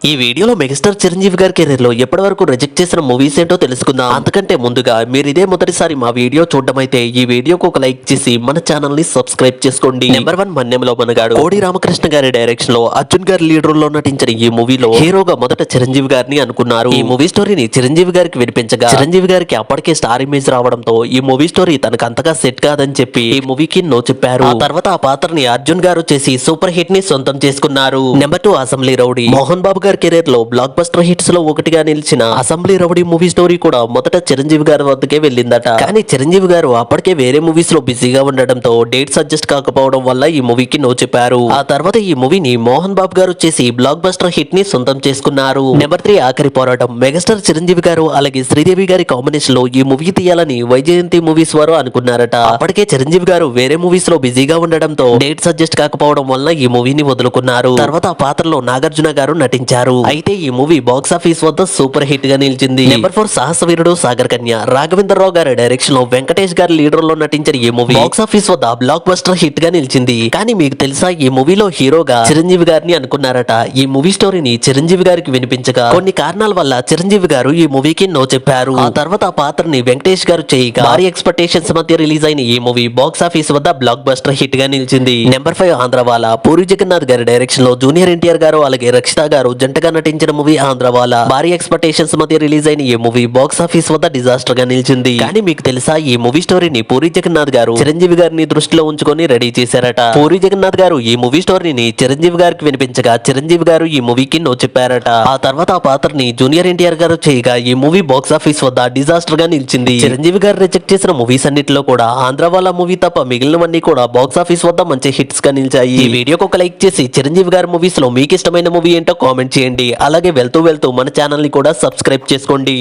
ఈ వీడియోలో మెగాస్టార్ చిరంజీవి గారి కెరీర్ లో ఎప్పటి వరకు రిజెక్ట్ చేసిన మూవీస్ ఏంటో తెలుసుకుందాం. అంతకంటే ముందుగా మీరు ఇదే మొదటిసారి మా వీడియో చూడడం అయితే ఈ వీడియోకు ఒక లైక్ చేసి మన ఛానల్ ని సబ్స్క్రైబ్ చేసుకోండి. నెంబర్ 1 మన్యంలో మనగాడు కోడి రామకృష్ణ గారి డైరెక్షన్ లో అర్జున్ గారి లీడ్ రోల్ లో నటించిన ఈ మూవీలో హీరోగా మొదట చిరంజీవి గారిని అనుకున్నారు. ఈ మూవీ స్టోరీని చిరంజీవి గారికి వినిపించగా చిరంజీవి గారికి అప్పటికే స్టార్ ఇమేజ్ రావడంతో ఈ మూవీ స్టోరీ తనకు అంతగా సెట్ కాదని చెప్పి ఈ మూవీకి నో చెప్పారు. ఆ తర్వాత ఆ పాత్రని అర్జున్ గారు చేసి సూపర్ హిట్ ని సొంతం చేసుకున్నారు. Number 2 assembly rowdy. Mohan Babu గారి కెరీర్ లో బ్లాక్ బస్టర్ హిట్స్ లో ఒకటిగా నిలిచిన అసెంబ్లీ రౌడీ మూవీ స్టోరీ కూడా మొదట చిరంజీవి గారి వద్దకే వెళ్ళిందట. కానీ చిరంజీవి గారు అప్పటికే వేరే మూవీస్ లో బిజీగా ఉండడంతో డేట్స్ అడ్జస్ట్ కాకపోవడం వల్ల ఈ మూవీకి నో చెప్పారు. ఆ తర్వాత ఈ మూవీని మోహన్ బాబు గారు చేసి బ్లాక్ బస్టర్ హిట్ ని సొంతం చేసుకున్నారు. నెంబర్ 3 ఆఖరి పోరాటం. మెగాస్టార్ చిరంజీవి గారు అలాగే శ్రీదేవి గారి కాంబినేషన్ లో ఈ మూవీ తీయాలని వైజయంతి మూవీస్ వారు అనుకున్నారట. అప్పటికే చిరంజీవి గారు వేరే మూవీస్ లో బిజీగా ఉండడంతో డేట్స్ అడ్జస్ట్ కాకపోవడం వల్ల ఈ మూవీని వదులుకున్నారు. తర్వాత ఆ పాత్రలో నాగార్జున గారు నటించారు. అయితే ఈ మూవీ బాక్స్ ఆఫీస్ వద్ద సూపర్ హిట్ గా నిలిచింది. నెంబర్ 4 సాహసవీరుడు సాగర్ కన్య. రాఘవేంద్ర రావు గారి డైరెక్షన్ లో వెంకటేష్ గారి లీడర్ లో నటించిన ఈ మూవీ బాక్స్ ఆఫీస్ వద్ద బ్లాక్ బస్టర్ హిట్ గా నిలిచింది. కానీ మీకు తెలుసా ఈ మూవీలో హీరోగా చిరంజీవి గారిని అనుకున్నారట. ఈ మూవీ స్టోరీని చిరంజీవి గారికి వినిపించగా కొన్ని కారణాల వల్ల చిరంజీవి గారు ఈ మూవీకి నో చెప్పారు. ఆ తర్వాత ఆ పాత్రని వెంకటేష్ గారు చేయగా భారీ ఎక్స్పెక్టేషన్స్ మధ్య రిలీజ్ అయిన ఈ మూవీ బాక్స్ ఆఫీస్ వద్ద బ్లాక్ బస్టర్ హిట్ గా నిలిచింది. నెంబర్ 5 ఆంధ్రవాలా. పూరి జగన్నాథ్ గారి డైరెక్షన్ లో జూనియర్ ఎన్టీఆర్ గారు అలాగే రక్షిత గారు జంటగా నటించిన మూవీ ఆంధ్రవాలా. భారీ ఎక్స్పెక్టేషన్స్ మధ్య రిలీజ్ అయిన ఈ మూవీ బాక్స్ ఆఫీస్ వద్ద డిజాస్టర్ గా నిలిచింది. కానీ మీకు తెలుసా ఈ మూవీ స్టోరీని పూరి జగన్నాథ్ గారు చిరంజీవి గారిని దృష్టిలో ఉంచుకొని రెడీ చేశారట. పూరి జగన్నాథ్ గారు ఈ మూవీ స్టోరీని చిరంజీవి గారికి వినిపించగా చిరంజీవి గారు ఈ మూవీకి నో చెప్పారట. ఆ తర్వాత ఆ పాత్రని జూనియర్ ఎన్టీఆర్ గారు చేయగా ఈ మూవీ బాక్స్ ఆఫీస్ వద్ద డిజాస్టర్ గా నిలిచింది. చిరంజీవి గారు రిజెక్ట్ చేసిన మూవీస్ అన్నిటిలో కూడా ఆంధ్రవాలా మూవీ తప్ప మిగిలినవన్నీ కూడా బాక్స్ ఆఫీస్ వద్ద మంచి హిట్స్ గా నిలిచాయి. ఈ వీడియోకి ఒక లైక్ చేసి చిరంజీవి గారి మూవీస్ లో మీకు ఇష్టమైన మూవీ ఏంటో కామెంట్ చేయండి. అలాగే వెళ్తూ మన ఛానల్ ని కూడా సబ్స్క్రైబ్ చేసుకోండి.